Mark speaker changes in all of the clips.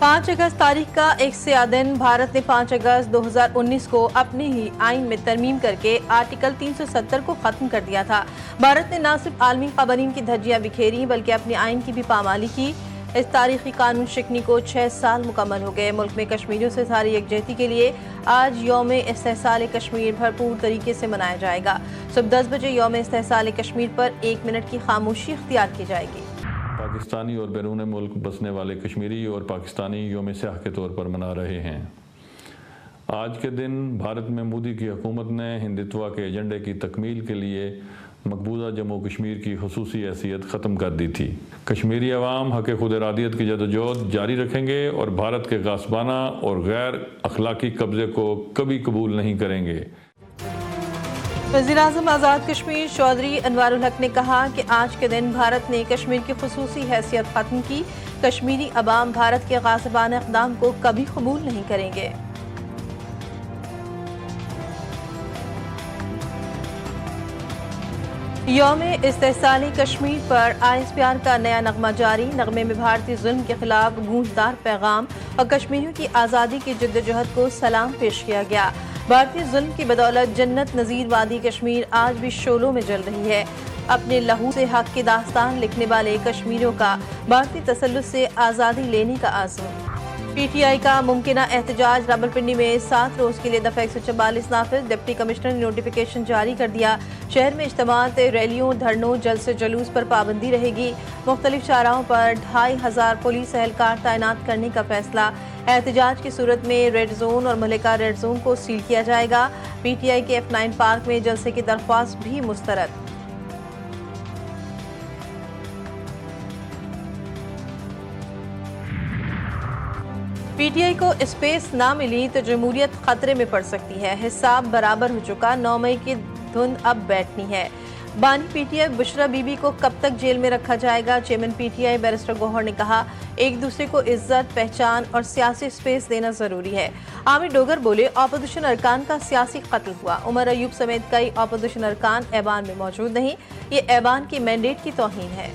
Speaker 1: 5 अगस्त तारीख का एक स्याह दिन भारत ने 5 अगस्त 2019 को अपने ही आइन में तरमीम करके आर्टिकल 370 को खत्म कर दिया था। भारत ने न सिर्फ आलमी क़वानीन की धज्जियां बिखेरी बल्कि अपने आइन की भी पामाली की। इस तारीखी कानून शिकनी को 6 साल मुकम्मल हो गए। मुल्क में कश्मीरियों से सारी यकजहती के लिए आज यौम इस्तेहसाल कश्मीर भरपूर तरीके से मनाया जाएगा। सुबह 10 बजे यौम इस्तेहसाल कश्मीर पर 1 मिनट की खामोशी इख्तियार की जाएगी।
Speaker 2: पाकिस्तानी और बैरून मुल्क बसने वाले कश्मीरी और पाकिस्तानी यौम स्याह के तौर पर मना रहे हैं। आज के दिन भारत में मोदी की हुकूमत ने हिंदुत्व के एजेंडे की तकमील के लिए मकबूजा जम्मू कश्मीर की खुसूसी हैसियत ख़त्म कर दी थी। कश्मीरी अवाम हक़ खुद इरादियत की जदोजहद जारी रखेंगे और भारत के गासबाना और गैर अखलाकी कब्ज़े को कभी कबूल नहीं करेंगे।
Speaker 1: वज़ीर-ए-आज़म आज़ाद कश्मीर चौधरी अनवारुल हक ने कहा कि आज के दिन भारत ने कश्मीर की खुसूसी हैसियत ख़त्म की। कश्मीरी अवाम भारत के गासिबाना इक़दाम को कभी कबूल नहीं करेंगे। यौम इस्तेहसाल कश्मीर पर ISPR का नया नगमा जारी। नगमे में भारतीय जुल्म के खिलाफ गूंजदार पैगाम और कश्मीरियों की आज़ादी की जद्दोजहद को सलाम पेश किया गया। भारतीय जुल्म की बदौलत जन्नत नज़ीर वादी कश्मीर आज भी शोलों में जल रही है। अपने लहू से हक की दास्तान लिखने वाले कश्मीरियों का भारतीय तसल्लुत से आज़ादी लेने का आज़म। PTI का मुमकिना एहतजाज। रावलपिंडी में 7 रोज़ के लिए दफ़ा 144 नाफिज। डिप्टी कमिश्नर ने नोटिफिकेशन जारी कर दिया। शहर में इज्तिमात, रैलियों, धरनों, जलसे जुलूस पर पाबंदी रहेगी। मुख्तलिफ शाहराहों पर 2500 पुलिस एहलकार तैनात करने का फैसला। एहतजाज की सूरत में रेड जोन और मलिका रेड जोन को सील किया जाएगा। PTI के F9 पार्क में जलसे की दरख्वास्त भी मुस्तरद। PTI को स्पेस ना मिली तो जमहूरियत खतरे में पड़ सकती है। हिसाब बराबर हो चुका, 9 मई की धुंध अब बैठनी है। बानी PTI बुशरा बीबी को कब तक जेल में रखा जाएगा? चेयरमैन PTI बैरिस्टर गौहर ने कहा, एक दूसरे को इज्जत, पहचान और सियासी स्पेस देना जरूरी है। आमिर डोगर बोले, ऑपोजिशन अरकान का सियासी कत्ल हुआ। उमर अयूब समेत कई ऑपोजिशन अरकान ऐवान में मौजूद नहीं। ये ऐवान की मैंडेट की तौहीन है।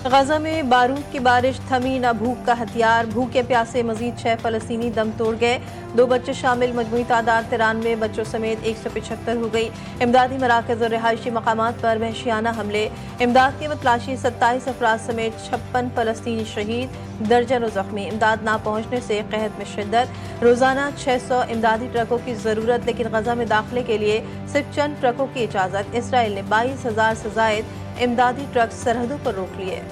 Speaker 1: गजा में बारूद की बारिश थमी न भूख का हथियार। भूखे प्यासे मजीद 6 फलस्तीनी दम तोड़ गए। 2 बच्चे शामिल मजमूई तादाद 93 बच्चों समेत 175 हो गई। इमदादी मराकज़ और रिहायशी मकामात पर वहशियाना हमले। इमदाद की मतलाशी 27 अफराद समेत 56 फलस्तीनी शहीद, दर्जनों जख्मी। इमदाद ना पहुँचने से कहत में शिद्दत। रोजाना 600 इमदादी ट्रकों की जरूरत, लेकिन गजा में दाखिले के लिए सिर्फ चंद ट्रकों की इजाजत। इसराइल ने 22,000 से जायद इमदादी ट्रक सरहदों पर रोक लिए।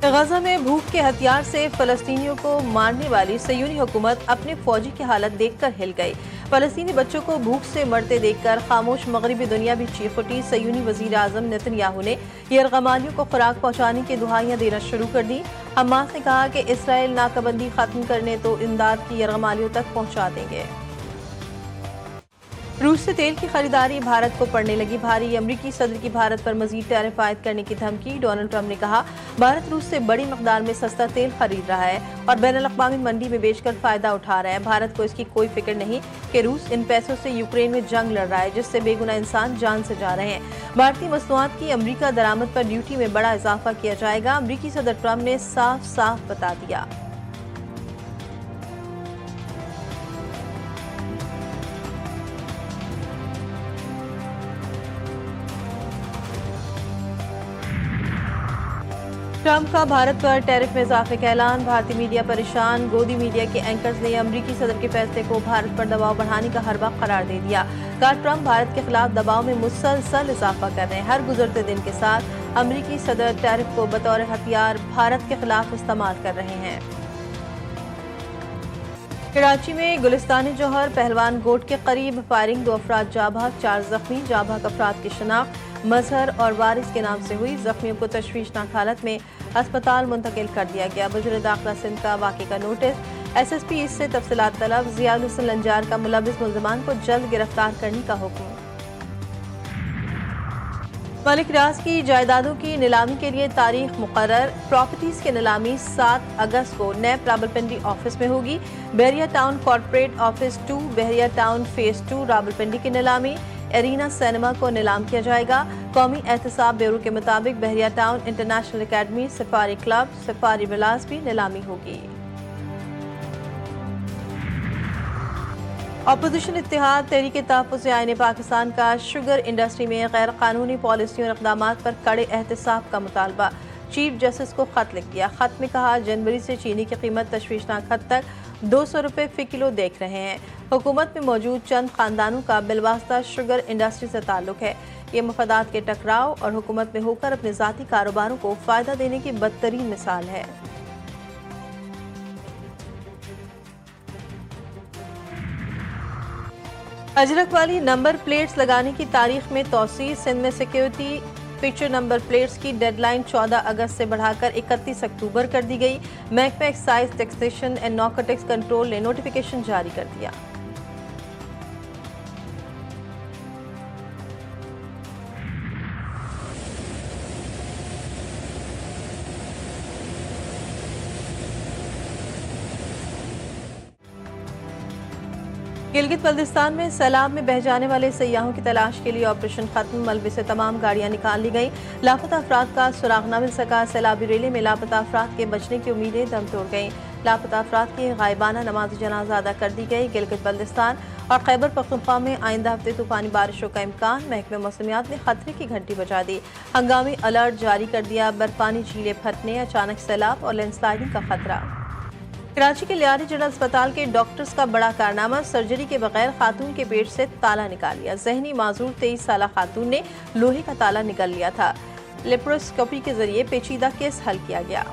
Speaker 1: गजा में भूख के हथियार से फलस्तीनियों को मारने वाली सयूनी हुकूमत अपने फौजी की हालत देखकर हिल गई। फलस्तीनी बच्चों को भूख से मरते देखकर खामोश मगरबी दुनिया भी चीख उठी। सयूनी वज़ीर-ए-आज़म नेतन्याहू ने यरगमालियों को खुराक पहुँचाने की दुहाइयाँ देना शुरू कर दी। हमास ने कहा कि इसराइल नाकाबंदी खत्म करने तो इमदाद की यरगमालियों तक पहुँचा देंगे। रूस से तेल की खरीदारी भारत को पड़ने लगी भारी। अमरीकी सदर की भारत पर मजीद टैरिफ आयद करने की धमकी। डोनाल्ड ट्रंप ने कहा, भारत रूस से बड़ी मकदार में सस्ता तेल खरीद रहा है और बैनुल-अक़वामी मंडी में बेचकर फायदा उठा रहा है। भारत को इसकी कोई फिक्र नहीं कि रूस इन पैसों से यूक्रेन में जंग लड़ रहा है, जिससे बेगुनाह इंसान जान से जा रहे हैं। भारतीय मसनूआत की अमरीका दरामद पर ड्यूटी में बड़ा इजाफा किया जाएगा। अमरीकी सदर ट्रंप ने साफ साफ बता दिया। ट्रंप का भारत पर टैरिफ में इजाफे का ऐलान। भारतीय मीडिया परेशान। गोदी मीडिया के एंकर्स ने अमरीकी सदर के फैसले को भारत पर दबाव बढ़ाने का हरबा करार दे दिया। कहा, ट्रंप भारत के खिलाफ दबाव में मुसलसल इजाफा कर रहे हैं। हर गुजरते दिन के साथ अमरीकी सदर टैरिफ को बतौर हथियार भारत के खिलाफ इस्तेमाल कर रहे हैं। कराची में गुलिस्तान जौहर पहलवान गोट के करीब फायरिंग। 2 अफराद जाँ बहक, 4 जख्मी। जाँ बहक अफराद की शनाख्त मजहर और वारिस के नाम से हुई। जख्मियों को तशवीशनाक हालत में अस्पताल मुंतकिल कर दिया गया। वज़ीर दाखिला सिंध का वाक़े का नोटिस। SSP इससे तफसीलात तलब। ज़ियाउल हुसैन लंजार का मुलविस मुल्ज़िमान को जल्द गिरफ्तार करने का हुक्म। मलिक रियाज की जायदादों की नीलामी के लिए तारीख मुकर्रर। प्रॉपर्टीज की नीलामी 7 अगस्त को नैब रावलपिंडी ऑफिस में होगी। बहरिया टाउन कॉर्पोरेट ऑफिस 2, बहरिया टाउन फेज 2 रावलपिंडी की नीलामी। एरीना सिनेमा को नीलाम किया जाएगा। قومی احتساب بیورو کے مطابق بحریہ town international academy, safari club, safari villas بھی نیلامی ہوگی۔ اپوزیشن اتحاد تحریک تحفظ آئین پاکستان کا شوگر انڈسٹری میں غیر قانونی پالیسیوں اور اقدامات پر کڑے احتساب کا مطالبہ، چیف جسٹس کو خط لکھ دیا۔ خط میں کہا جنوری سے چینی کی قیمت تشویشناک حد تک 200 روپے فی کلو دیکھ رہے ہیں۔ حکومت میں موجود چند خاندانوں کا بالواسطہ شوگر انڈسٹری سے تعلق ہے۔ یہ مفادات کے ٹکراؤ اور حکومت میں ہو کر اپنے ذاتی کاروباروں کو فائدہ دینے کی بدترین مثال ہے۔ اجرک والی نمبر پلیٹس لگانے کی تاریخ میں توسیع، سندھ میں سیکیورٹی فیچر نمبر پلیٹس کی ڈیڈ لائن 14 اگست سے بڑھا کر 31 اکتوبر کر دی گئی۔ محکمہ excise, taxation and narcotics control نے نوٹیفیکیشن جاری کر دیا۔ گلگت بلتستان میں سیلاب میں بہہ جانے والے سیاحوں کی تلاش کے لیے آپریشن ختم، ملبے سے تمام گاڑیاں نکال لی گئیں۔ لاپتہ افراد کا سراغ نہ مل سکا، سیلابی ریلے میں لاپتہ افراد کے بچنے کی امیدیں دم توڑ گئیں۔ لاپتہ افراد کی غائبانہ نماز جنازہ ادا کر دی گئی۔ گلگت بلتستان اور خیبر پختونخوا میں آئندہ ہفتے طوفانی بارشوں کا امکان، محکمہ موسمیات نے خطرے کی گھنٹی بجا دی، ہنگامی الرٹ جاری کر دیا۔ برفانی جھیلیں پھٹنے، اچانک سیلاب اور لینڈ سلائڈنگ کا خطرہ۔ کراچی کے لیاری جنرل اسپتال کے ڈاکٹرز کا بڑا کارنامہ، سرجری کے بغیر خاتون کے پیٹ سے تالا نکال لیا۔ ذہنی معذور 23 سالہ خاتون نے لوہے کا تالا نکل لیا تھا، لیپروسکوپی کے ذریعے پیچیدہ کیس حل کیا گیا۔